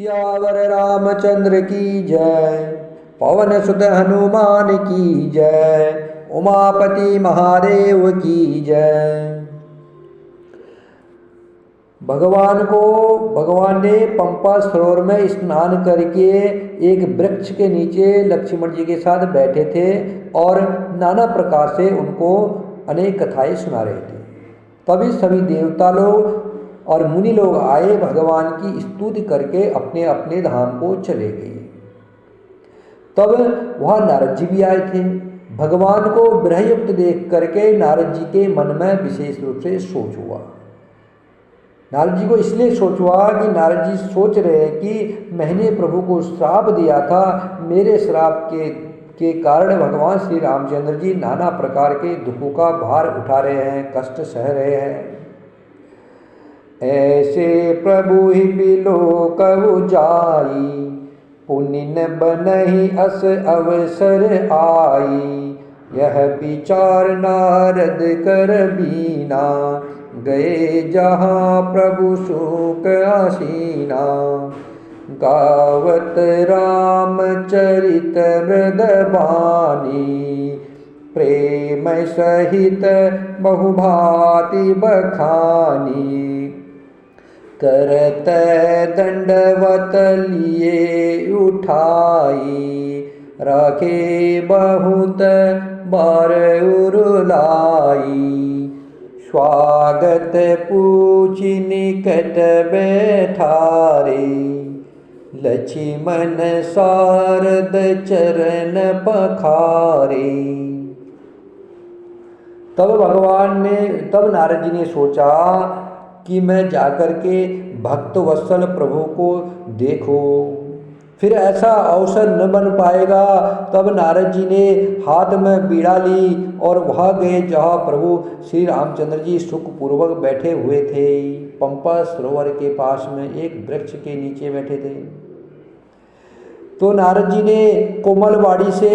सियावर रामचंद्र की जय। पवन सुत हनुमान की जय। उमापति महादेव की जय। भगवान ने पंपा सरोवर में स्नान करके एक वृक्ष के नीचे लक्ष्मण जी के साथ बैठे थे और नाना प्रकार से उनको अनेक कथाएं सुना रहे थे। तभी सभी देवता लोग और मुनि लोग आए, भगवान की स्तुति करके अपने अपने धाम को चले गए। तब वहाँ नारद जी भी आए थे। भगवान को विरहयुक्त देख करके नारद जी के मन में विशेष रूप से सोच हुआ। नारद जी को इसलिए सोच हुआ कि नारद जी सोच रहे हैं कि मैंने प्रभु को श्राप दिया था, मेरे श्राप के कारण भगवान श्री रामचंद्र जी नाना प्रकार के दुखों का भार उठा रहे हैं, कष्ट सह रहे हैं। ऐसे प्रभु ही बिलो कहु जाई, पुण्य न बनहि अस अवसर आई। यह विचार नारद कर बीना, गए जहाँ प्रभु सुख आसीना। गावत रामचरित मृदबानी, प्रेम सहित बहुभाति बखानी। करत दंडवत लिए उठाई, रखे बहुत बार उरुलाई। स्वागत पूछि निकट बैठारे, लक्ष्मण शारद चरण पखारे। तब नारद जी ने सोचा कि मैं जाकर के भक्त वत्सल प्रभु को देखूं, फिर ऐसा अवसर न बन पाएगा। तब नारद जी ने हाथ में बीड़ा ली और वहाँ गए जहाँ प्रभु श्री रामचंद्र जी सुखपूर्वक बैठे हुए थे। पंपा सरोवर के पास में एक वृक्ष के नीचे बैठे थे। तो नारद जी ने कोमल वाणी से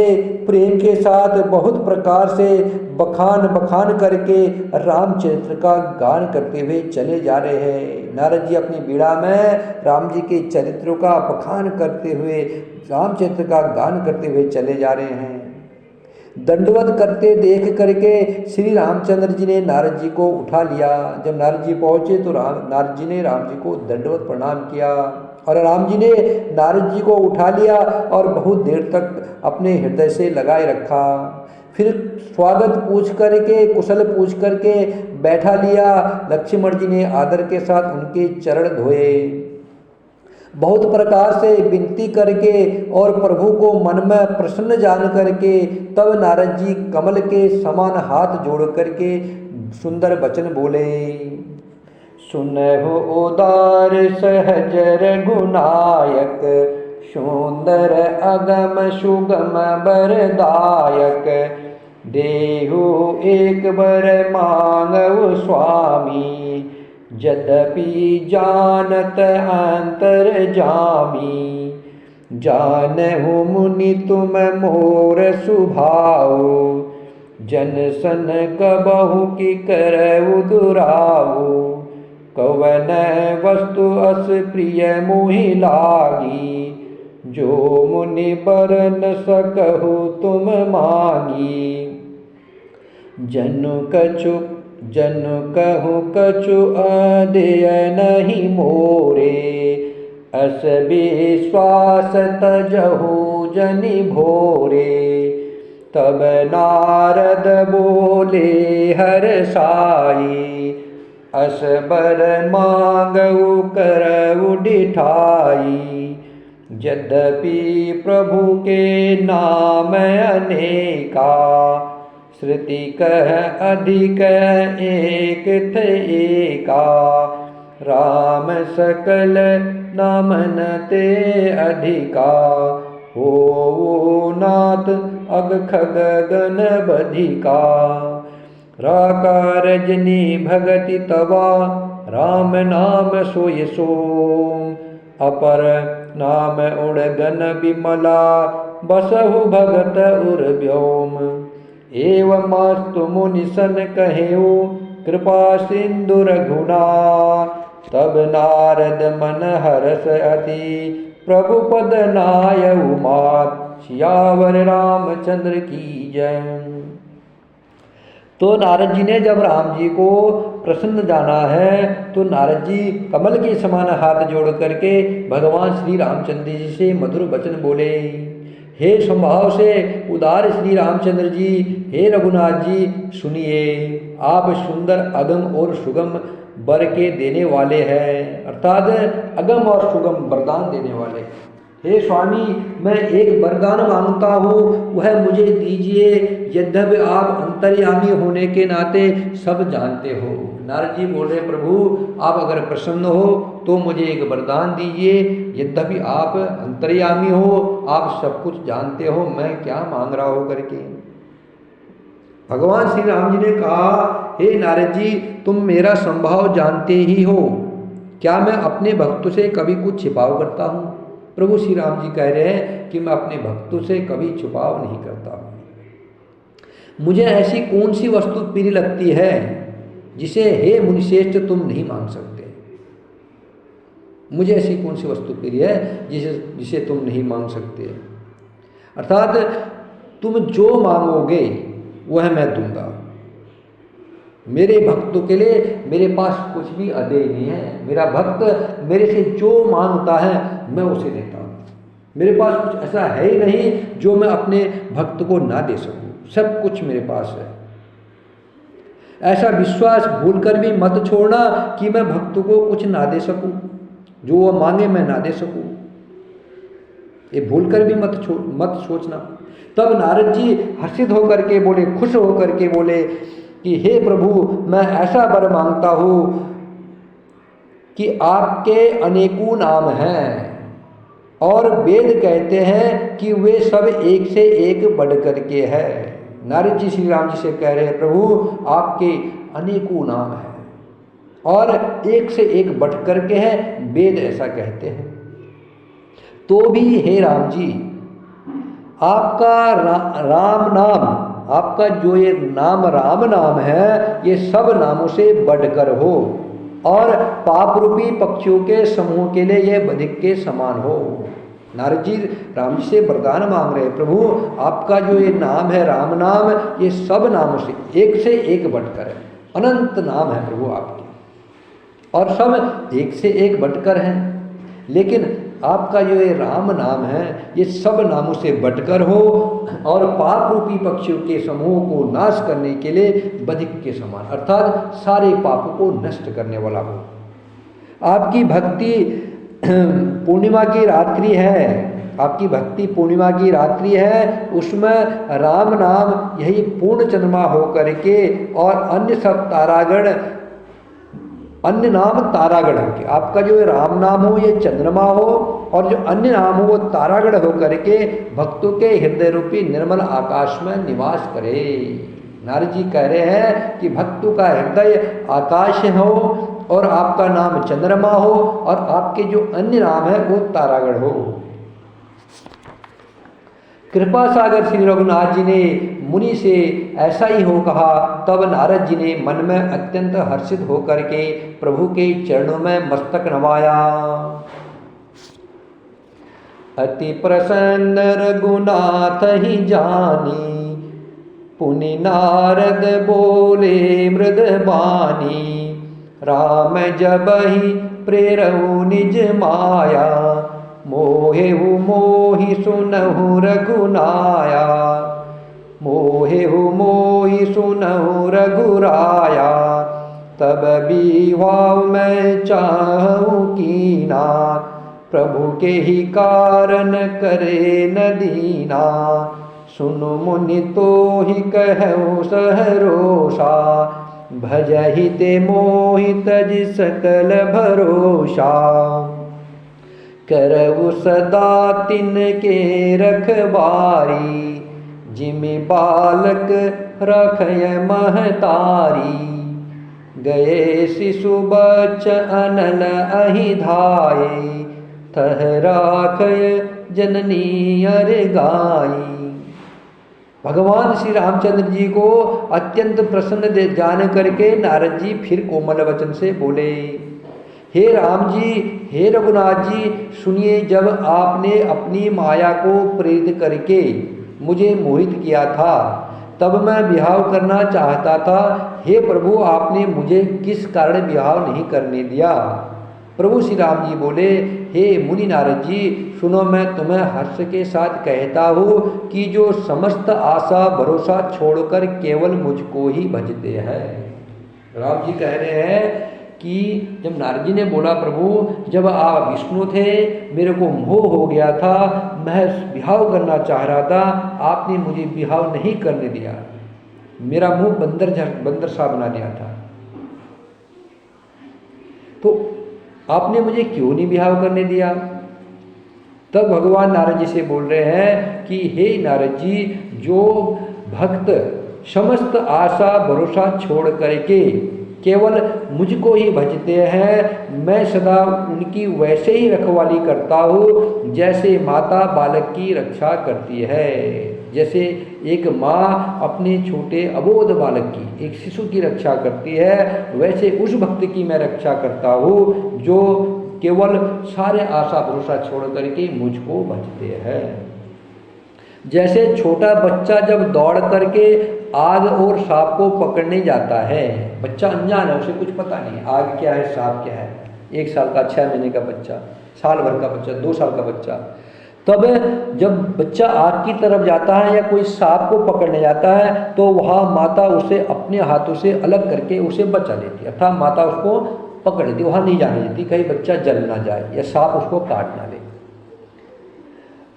प्रेम के साथ बहुत प्रकार से बखान करके रामचरित्र का गान करते हुए चले जा रहे हैं। नारद जी अपनी बीड़ा में राम जी के चरित्रों का बखान करते हुए, रामचरित्र का गान करते हुए चले जा रहे हैं। दंडवत करते देख करके श्री रामचंद्र जी ने नारद जी को उठा लिया। जब नारद जी पहुँचे तो नारद जी ने राम जी को दंडवत प्रणाम किया और राम जी ने नारद जी को उठा लिया और बहुत देर तक अपने हृदय से लगाए रखा। फिर स्वागत पूछ करके, कुशल पूछ करके बैठा लिया। लक्ष्मण जी ने आदर के साथ उनके चरण धोए, बहुत प्रकार से विनती करके और प्रभु को मन में प्रसन्न जान करके तब नारद जी कमल के समान हाथ जोड़ करके सुंदर वचन बोले। सुनहु उदार सहज रघुनायक, सुंदर अगम सुगम बरदायक। देहु एक बर मांगउ स्वामी, यद्यपि जानत अंतर जामी। जानहु मुनि तुम मोर सुभाऊ, जन सन कबहु की करऊ दुराऊ। कवन वस्तु अस प्रिय मोहि लागी, जो मुनि बर न सकहु तुम मांगी। जनु कहु कछु अदेय नहीं मोरे, अस विश्वास तजहु जनि भोरे। तब नारद बोले हर्षाई, अस बर मांगउ करउ डिठाई। यद्यपि प्रभु के नाम अनेका, श्रुति कह अधिक एक थे एका। राम सकल नामन ते अधिका, हो नाथ अग खग गन बधिका। राका रजनी भगति तवा, राम नाम सोय सो। अपर नाम उड़गन बिमला, बसहु भगत उर व्योम। एवं मुनि सन कहेऊ, कृपा सिंधु रघुनाथ। तब नारद मन हर्ष अति, प्रभु पद नायउ मात, सियावर रामचंद्र की जय। तो नारद जी ने जब राम जी को प्रसन्न जाना है तो नारद जी कमल के समान हाथ जोड़ करके भगवान श्री रामचंद्र जी से मधुर वचन बोले। हे स्वभाव से उदार श्री रामचंद्र जी, हे रघुनाथ जी, सुनिए, आप सुंदर अगम और सुगम वर के देने वाले हैं, अर्थात अगम और सुगम वरदान देने वाले। हे स्वामी, मैं एक वरदान मांगता हूँ, वह मुझे दीजिए, यद्यपि आप अंतर्यामी होने के नाते सब जानते हो। नारद जी बोल रहे, प्रभु आप अगर प्रसन्न हो तो मुझे एक वरदान दीजिए, यद्यपि आप अंतर्यामी हो, आप सब कुछ जानते हो, मैं क्या मांग रहा हो करके। भगवान श्री राम जी ने कहा, हे नारद जी, तुम मेरा स्वभाव जानते ही हो, क्या मैं अपने भक्तों से कभी कुछ छिपाव करता हूँ? प्रभु श्री राम जी कह रहे हैं कि मैं अपने भक्तों से कभी छुपाव नहीं करता हूँ। मुझे ऐसी कौन सी वस्तु प्रिय लगती है जिसे हे मुनिश्रेष्ठ तुम नहीं मांग सकते? मुझे ऐसी कौन सी वस्तु प्रिय है जिसे तुम नहीं मांग सकते? अर्थात तुम जो मांगोगे वह मैं दूंगा। मेरे भक्तों के लिए मेरे पास कुछ भी अदेय नहीं है। मेरा भक्त मेरे से जो मांगता है मैं उसे देता हूँ। मेरे पास कुछ ऐसा है ही नहीं जो मैं अपने भक्त को ना दे सकूँ, सब कुछ मेरे पास है। ऐसा विश्वास भूलकर भी मत छोड़ना कि मैं भक्त को कुछ ना दे सकूँ, जो वह मांगे मैं ना दे सकूँ। ये भूलकर भी मत सोचना। तब नारद जी हर्षित होकर के बोले, खुश होकर के बोले कि हे प्रभु, मैं ऐसा वर मांगता हूँ कि आपके अनेकों नाम हैं और वेद कहते हैं कि वे सब एक से एक बढ़ कर के हैं। नारद जी श्री राम जी से कह रहे हैं, प्रभु आपके अनेकों नाम हैं और एक से एक बढ़ कर के हैं, वेद ऐसा कहते हैं। तो भी हे राम जी, आपका राम नाम, आपका जो ये नाम राम नाम है, ये सब नामों से बढ़कर हो और पाप रूपी पक्षियों के समूह के लिए यह बधिक के समान हो। नारद जी राम जी से वरदान मांग रहे हैं, प्रभु आपका जो ये नाम है राम नाम, ये सब नामों से एक बढ़कर है। अनंत नाम है प्रभु आपके और सब एक से एक बढ़कर हैं, लेकिन आपका जो ये राम नाम है ये सब नामों से बढ़कर हो और पाप रूपी पक्षियों के समूह को नाश करने के लिए बधिक के समान, अर्थात सारे पापों को नष्ट करने वाला हो। आपकी भक्ति पूर्णिमा की रात्रि है, आपकी भक्ति पूर्णिमा की रात्रि है, उसमें राम नाम यही पूर्ण चंद्रमा हो करके और अन्य सब तारागण, अन्य नाम तारागण हो के, आपका जो राम नाम हो ये चंद्रमा हो और जो अन्य नाम हो वो तारागण हो करके भक्तों के हृदय रूपी निर्मल आकाश में निवास करे। नारद जी कह रहे हैं कि भक्तों का हृदय आकाश हो और आपका नाम चंद्रमा हो और आपके जो अन्य नाम है वो तारागण हो। कृपा सागर श्री रघुनाथ जी ने मुनि से ऐसा ही हो कहा। तब नारद जी ने मन में अत्यंत हर्षित होकर के प्रभु के चरणों में मस्तक नवाया। अति प्रसन्न रघुनाथ ही जानी, पुनि नारद बोले मृद बानी। राम जब ही प्रेरऊ निज माया, मोहेहु मोहि सुनहु रघुनाया। मोहेहु मोहि सुनहु रघुराया, तब विवाह मैं चाहूँ कीना। प्रभु के ही कारण करे न दीना, सुनु मुनि तो ही कहु सहरोषा। भजहि ते मोहि तज सकल भरोसा, करऊ सदा तिनके रखवारी। जिमि बालक रखय महतारी, गए शिशु बच्च अनल अहि धाये। तह राखय जननी अर गाई। भगवान श्री रामचंद्र जी को अत्यंत प्रसन्न जान करके नारद जी फिर कोमल वचन से बोले, हे राम जी, हे रघुनाथ जी, सुनिए, जब आपने अपनी माया को प्रेरित करके मुझे मोहित किया था तब मैं विवाह करना चाहता था। हे प्रभु, आपने मुझे किस कारण विवाह नहीं करने दिया? प्रभु श्री राम जी बोले, हे मुनि नारद जी, सुनो, मैं तुम्हें हर्ष के साथ कहता हूँ कि जो समस्त आशा भरोसा छोड़कर केवल मुझको ही भजते हैं। राम जी कह रहे हैं कि जब नारद जी ने बोला, प्रभु जब आप विष्णु थे, मेरे को मोह हो गया था, मैं विवाह करना चाह रहा था, आपने मुझे विवाह नहीं करने दिया, मेरा मुंह बंदर सा बना दिया था, तो आपने मुझे क्यों नहीं विवाह करने दिया? तब भगवान नारद जी से बोल रहे हैं कि हे नारद जी, जो भक्त समस्त आशा भरोसा छोड़ करके केवल मुझको ही भजते हैं, मैं सदा उनकी वैसे ही रखवाली करता हूँ जैसे माता बालक की रक्षा करती है। जैसे एक माँ अपने छोटे अबोध बालक की, एक शिशु की रक्षा करती है, वैसे उस भक्त की मैं रक्षा करता हूँ जो केवल सारे आशा भरोसा छोड़ करके मुझको भजते हैं। जैसे छोटा बच्चा जब दौड़ करके आग और सांप को पकड़ने जाता है, बच्चा अनजान है, उसे कुछ पता नहीं आग क्या है सांप क्या है, 1 साल का, 6 महीने का बच्चा, साल भर का बच्चा, 2 साल का बच्चा, तब जब बच्चा आग की तरफ जाता है या कोई सांप को पकड़ने जाता है तो वहाँ माता उसे अपने हाथों से अलग करके उसे बचा लेती है, अर्थात माता उसको पकड़ लेती, वहाँ नहीं जाने देती कहीं बच्चा जल ना जाए या सांप उसको काट ना ले।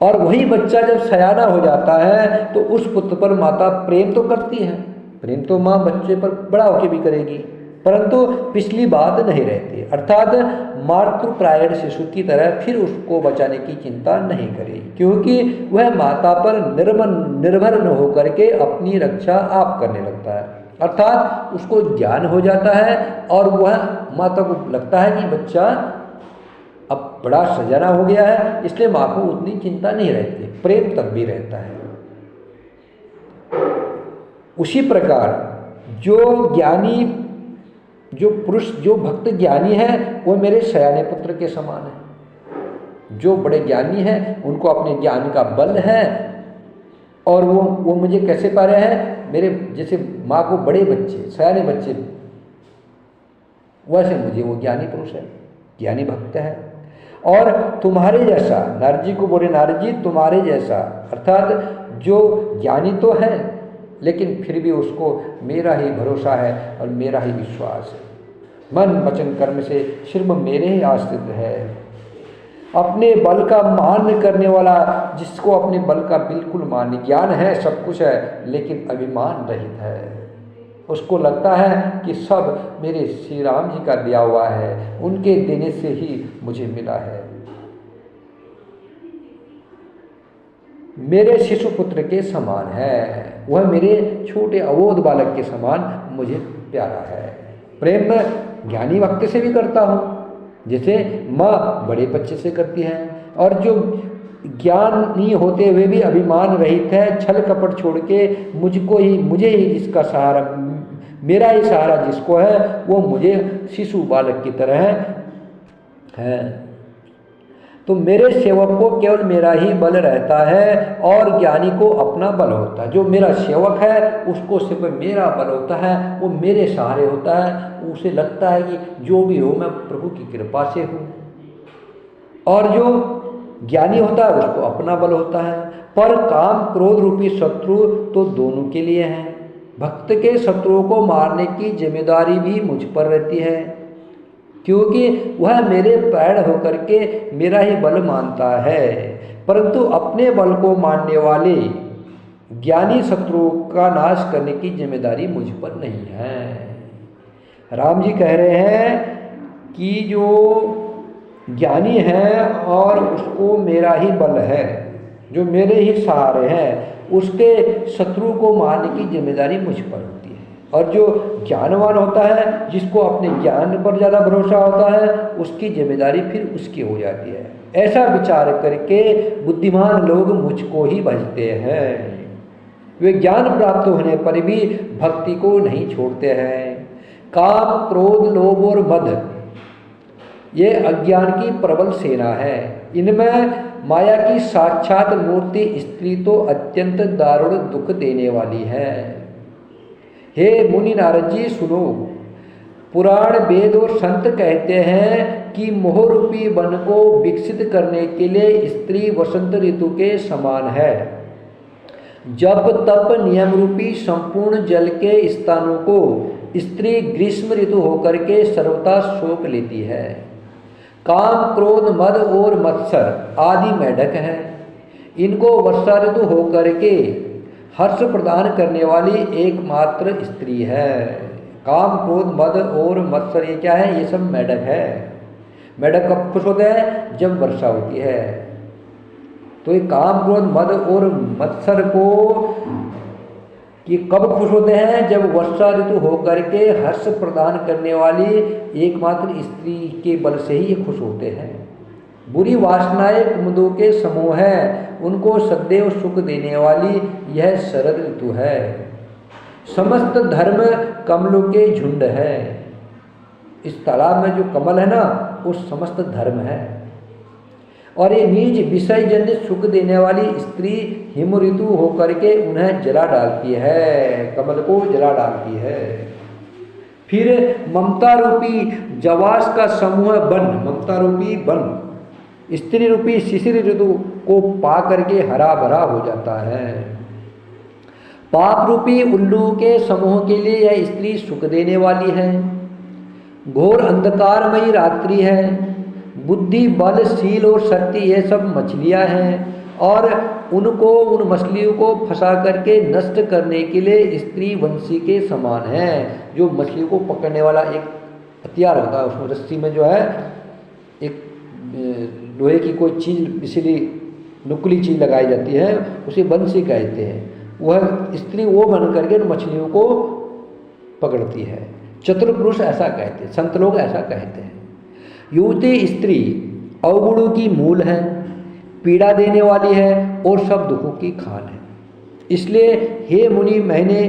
और वही बच्चा जब सयाना हो जाता है तो उस पुत्र पर माता प्रेम तो करती है, प्रेम तो माँ बच्चे पर बड़ा होकर भी करेगी, परंतु पिछली बात नहीं रहती, अर्थात मातृप्रायण शिशु की तरह फिर उसको बचाने की चिंता नहीं करेगी, क्योंकि वह माता पर निर्भर न होकर के अपनी रक्षा आप करने लगता है। अर्थात उसको ज्ञान हो जाता है और वह माता को लगता है कि बच्चा अब बड़ा सजाना हो गया है, इसलिए माँ को उतनी चिंता नहीं रहती, प्रेम तब भी रहता है। उसी प्रकार जो ज्ञानी, जो पुरुष, जो भक्त ज्ञानी है वो मेरे सयाने पुत्र के समान है। जो बड़े ज्ञानी हैं उनको अपने ज्ञान का बल है और वो मुझे कैसे पा रहे हैं, मेरे जैसे माँ को बड़े बच्चे, सयाने बच्चे, वैसे मुझे वो ज्ञानी पुरुष है, ज्ञानी भक्त है। और तुम्हारे जैसा, नारद जी को बोले, नारद जी तुम्हारे जैसा, अर्थात जो ज्ञानी तो है लेकिन फिर भी उसको मेरा ही भरोसा है और मेरा ही विश्वास है, मन वचन कर्म से सिर्फ मेरे ही आश्रित है। अपने बल का मान करने वाला, जिसको अपने बल का बिल्कुल मान, ज्ञान है, सब कुछ है, लेकिन अभिमान रहित है, उसको लगता है कि सब मेरे श्री राम जी का दिया हुआ है, उनके देने से ही मुझे मिला है, मेरे शिशु पुत्र के समान है, वह मेरे छोटे अबोध बालक के समान मुझे प्यारा है। प्रेम मैं ज्ञानी भक्त से भी करता हूँ, जैसे माँ बड़े बच्चे से करती है, और जो ज्ञानी होते हुए भी अभिमान रहित है, छल कपट छोड़ के मुझे ही जिसका सहारा, मेरा ही सहारा जिसको है, वो मुझे शिशु बालक की तरह है। तो मेरे सेवक को केवल मेरा ही बल रहता है और ज्ञानी को अपना बल होता है। जो मेरा सेवक है उसको सिर्फ मेरा बल होता है, वो मेरे सहारे होता है, उसे लगता है कि जो भी हो मैं प्रभु की कृपा से हूँ। और जो ज्ञानी होता है उसको अपना बल होता है। पर काम क्रोध रूपी शत्रु तो दोनों के लिए हैं। भक्त के शत्रुओं को मारने की जिम्मेदारी भी मुझ पर रहती है, क्योंकि वह मेरे पैर होकर के मेरा ही बल मानता है। परंतु अपने बल को मानने वाले ज्ञानी शत्रुओं का नाश करने की जिम्मेदारी मुझ पर नहीं है। राम जी कह रहे हैं कि जो ज्ञानी है और उसको मेरा ही बल है, जो मेरे ही सहारे हैं, उसके शत्रु को मारने की जिम्मेदारी मुझ पर होती है। और जो ज्ञानवान होता है, जिसको अपने ज्ञान पर ज़्यादा भरोसा होता है, उसकी जिम्मेदारी फिर उसकी हो जाती है। ऐसा विचार करके बुद्धिमान लोग मुझको ही भजते हैं। वे ज्ञान प्राप्त होने पर भी भक्ति को नहीं छोड़ते हैं। काम, क्रोध, लोभ और मद, ये अज्ञान की प्रबल सेना है। इनमें माया की साक्षात मूर्ति स्त्री तो अत्यंत दारुण दुख देने वाली है। हे मुनि नारद जी सुनो, पुराण वेद और संत कहते हैं कि मोह रूपी वन को विकसित करने के लिए स्त्री वसंत ऋतु के समान है। जब तप नियम रूपी संपूर्ण जल के स्थानों को स्त्री ग्रीष्म ऋतु होकर के सर्वथा सोख लेती है। काम क्रोध मद और मत्सर आदि मेढक हैं। इनको वर्षा ऋतु होकर के हर्ष प्रदान करने वाली एकमात्र स्त्री है। काम क्रोध मद और मत्सर ये क्या है? ये सब मेढक है। मेढक कब खुश होते हैं? जब वर्षा होती है। तो ये काम क्रोध मद और मत्सर को ये कब खुश होते हैं? जब वर्षा ऋतु होकर के हर्ष प्रदान करने वाली एकमात्र स्त्री के बल से ही ये खुश होते हैं। बुरी वासनाएं कुमुदों के समूह है, उनको सदैव सुख देने वाली यह शरद ऋतु है। समस्त धर्म कमलों के झुंड है। इस तालाब में जो कमल है ना, वो समस्त धर्म है। और ये नीच विषय जन्य सुख देने वाली स्त्री हिम ऋतु होकर के उन्हें जला डालती है, कमल को जला डालती है। फिर ममता रूपी जवास का समूह वन, ममता रूपी वन स्त्री रूपी शिशिर ऋतु को पा करके हरा भरा हो जाता है। पाप रूपी उल्लू के समूह के लिए यह स्त्री सुख देने वाली है। घोर अंधकारमयी रात्रि है। बुद्धि बल शील और शक्ति ये सब मछलियां हैं, और उनको उन मछलियों को फंसा करके नष्ट करने के लिए स्त्री वंशी के समान है। जो मछलियों को पकड़ने वाला एक हथियार होता है, उसमें रस्सी में जो है एक लोहे की कोई चीज़ इसलिए नुकीली चीज़ लगाई जाती है, उसे वंशी कहते हैं। वह स्त्री वो बन करके मछलियों को पकड़ती है। चतुर पुरुष ऐसा कहते हैं, संत लोग ऐसा कहते हैं। युवती स्त्री अवगुणों की मूल है, पीड़ा देने वाली है और सब दुखों की खान है। इसलिए हे मुनि, मैंने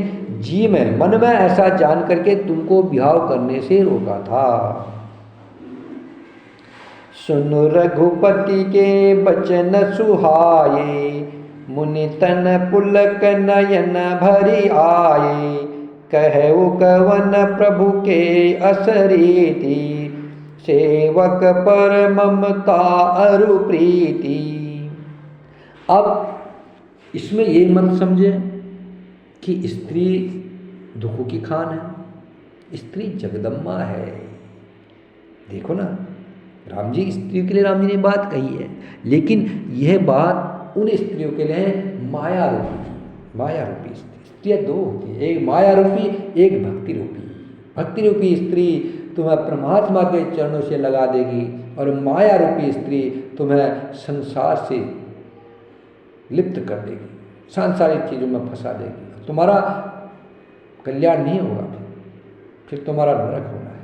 जी में मन में ऐसा जान करके तुमको विवाह करने से रोका था। सुन रघुपति के बचन सुहाए, मुनि तन पुलक नयन भरी आए। कहु कवन प्रभु के असरीति, सेवक पर ममता अरु प्रीति। अब इसमें ये मत समझे कि स्त्री दुखों की खान है, स्त्री जगदम्बा है। देखो ना, राम जी स्त्री के लिए राम जी ने बात कही है, लेकिन यह बात उन स्त्रियों के लिए माया रूपी स्त्रियाँ दो होती है, एक माया रूपी, एक भक्ति रूपी। भक्ति रूपी स्त्री तुम्हें परमात्मा के चरणों से लगा देगी, और माया रूपी स्त्री तुम्हें संसार से लिप्त कर देगी, सांसारिक चीज़ों में फंसा देगी। तुम्हारा कल्याण नहीं होगा, फिर तुम्हारा नरक होना है।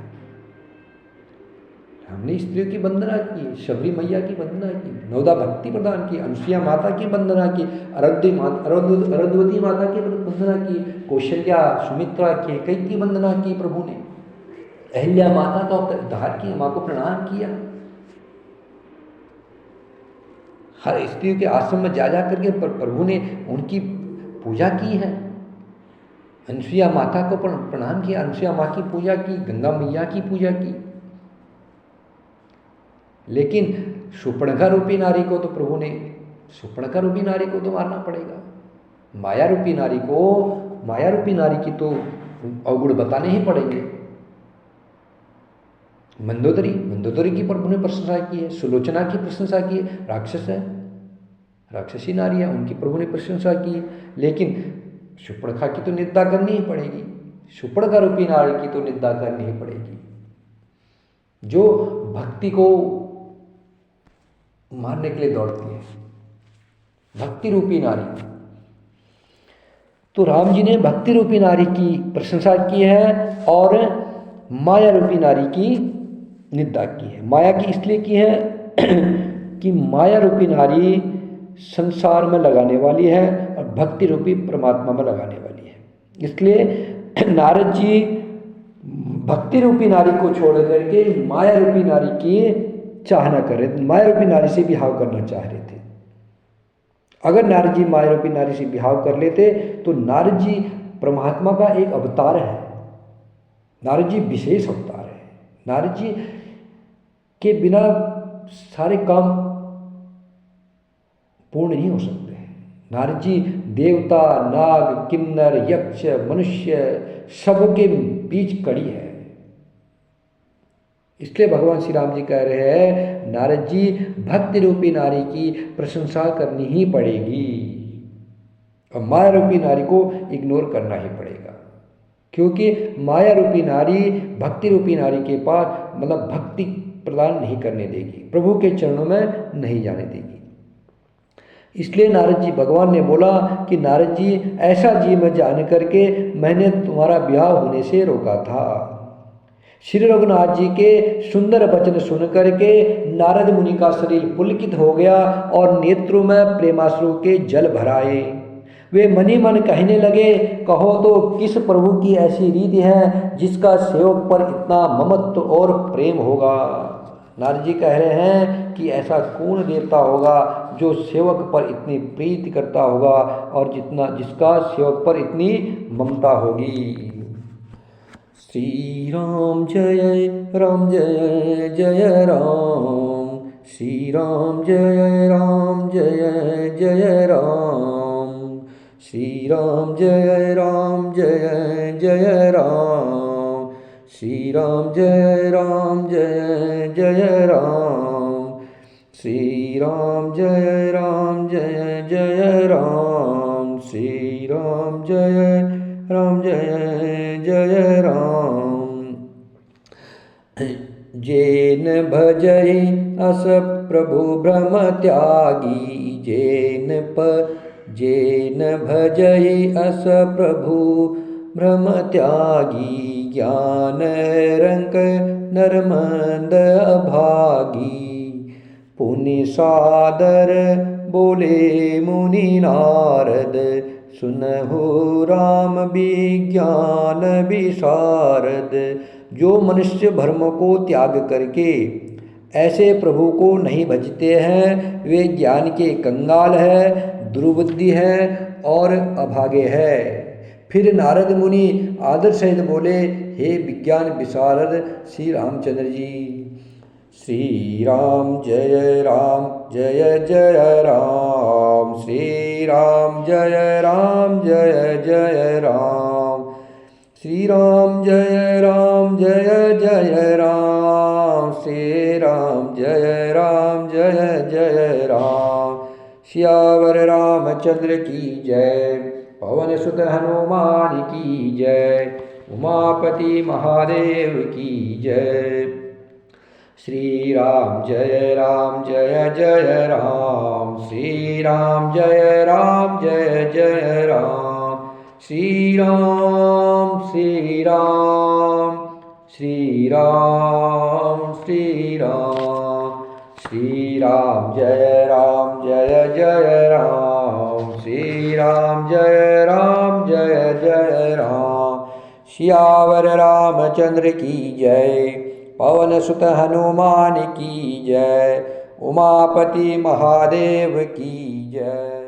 हमने स्त्रियों की वंदना की, शबरी मैया की वंदना की, नवदा भक्ति प्रदान की, अनुसुईया माता की वंदना की, अरुंधवती माता की वंदना की, कौशल्या सुमित्रा की, कई की वंदना की प्रभु ने। अहिल्या माता का उद्धार किया, माँ को प्रणाम किया। हर स्त्रियों के आश्रम में जा करके प्रभु ने उनकी पूजा की है। अनुसुईया माता को प्रणाम किया, अनुसुईया माँ की पूजा की, गंगा मैया की पूजा की। लेकिन शूर्पणखा रूपी नारी को तो प्रभु ने, शूर्पणखा रूपी नारी को तो मारना पड़ेगा। माया रूपी नारी की तो अवगुण बताने ही पड़ेंगे। मंदोदरी की प्रभु ने प्रशंसा की है, सुलोचना की प्रशंसा की है, राक्षस है, राक्षसी नारी है, उनकी प्रभु ने प्रशंसा की है। लेकिन शूर्पणखा की तो निंदा करनी ही पड़ेगी, शूर्पणखा रूपी नारी की तो निंदा करनी ही पड़ेगी, जो भक्ति को मारने के लिए दौड़ती है, भक्ति रूपी नारी। तो राम जी ने भक्ति रूपी नारी की प्रशंसा की है और माया रूपी नारी की निंदा की है। माया की इसलिए की है कि माया रूपी नारी संसार में लगाने वाली है और भक्ति रूपी परमात्मा में लगाने वाली है। इसलिए नारद जी भक्ति रूपी नारी को छोड़ करके माया रूपी नारी की चाहना कर रहे थे, माया रूपी नारी से विवाह करना चाह रहे थे। अगर नारद जी माया रूपी नारी से विवाह कर लेते तो नारद जी परमात्मा का एक अवतार है, नारद जी विशेष अवतार है। नारद जी के बिना सारे काम पूर्ण नहीं हो सकते हैं। नारद जी देवता, नाग, किन्नर, यक्ष, मनुष्य सबके बीच कड़ी है। इसलिए भगवान श्री राम जी कह रहे हैं नारद जी भक्ति रूपी नारी की प्रशंसा करनी ही पड़ेगी और माया रूपी नारी को इग्नोर करना ही पड़ेगा, क्योंकि माया रूपी नारी भक्ति रूपी नारी के पास मतलब भक्ति प्रदान नहीं करने देगी, प्रभु के चरणों में नहीं जाने देगी। इसलिए नारद जी, भगवान ने बोला कि नारद जी ऐसा जी में जान करके मैंने तुम्हारा ब्याह होने से रोका था। श्री रघुनाथ जी के सुंदर वचन सुन करके नारद मुनि का शरीर पुलकित हो गया और नेत्रों में प्रेमाश्रु के जल भराए। वे मनी मन कहने लगे, कहो तो किस प्रभु की ऐसी रीति है जिसका सेवक पर इतना ममत्व और प्रेम होगा। नारद जी कह रहे हैं कि ऐसा कौन देवता होगा जो सेवक पर इतनी प्रीति करता होगा और जिसका सेवक पर इतनी ममता होगी। श्री राम जय राम जय जय राम, श्री राम जय राम जय जय राम, श्री राम जय राम जय जय राम, श्री राम जय राम जय जय राम, श्री राम जय राम जय जय राम, श्री राम जय राम जय जय राम। जेन भजई अस प्रभु ब्रह्म त्यागी, जेन भजई अस प्रभु ब्रह्म त्यागी, ज्ञान रंक नरमंद अभागी, पुनि सादर बोले मुनि नारद, सुनहु राम विज्ञान विशारद। जो मनुष्य भ्रम को त्याग करके ऐसे प्रभु को नहीं भजते हैं वे ज्ञान के कंगाल है, दुर्बुद्धि है और अभागे है। फिर नारद मुनि आदर सहित बोले, हे विज्ञान विशारद श्री रामचंद्र जी, श्री राम जय जय राम, श्री राम जय जय राम, श्री राम जय जय राम, श्री राम जय जय राम। सियावर रामचंद्र की जय, पवन सुत हनुमान की जय, उमापति महादेव की जय। श्री राम जय जय राम, श्री राम जय जय राम, श्री राम श्री राम श्री राम श्री राम, श्री राम जय जय राम, श्री राम जय जय राम। सियावर रामचंद्र की जय, पवन सुत हनुमान की जय, उमापति महादेव की जय।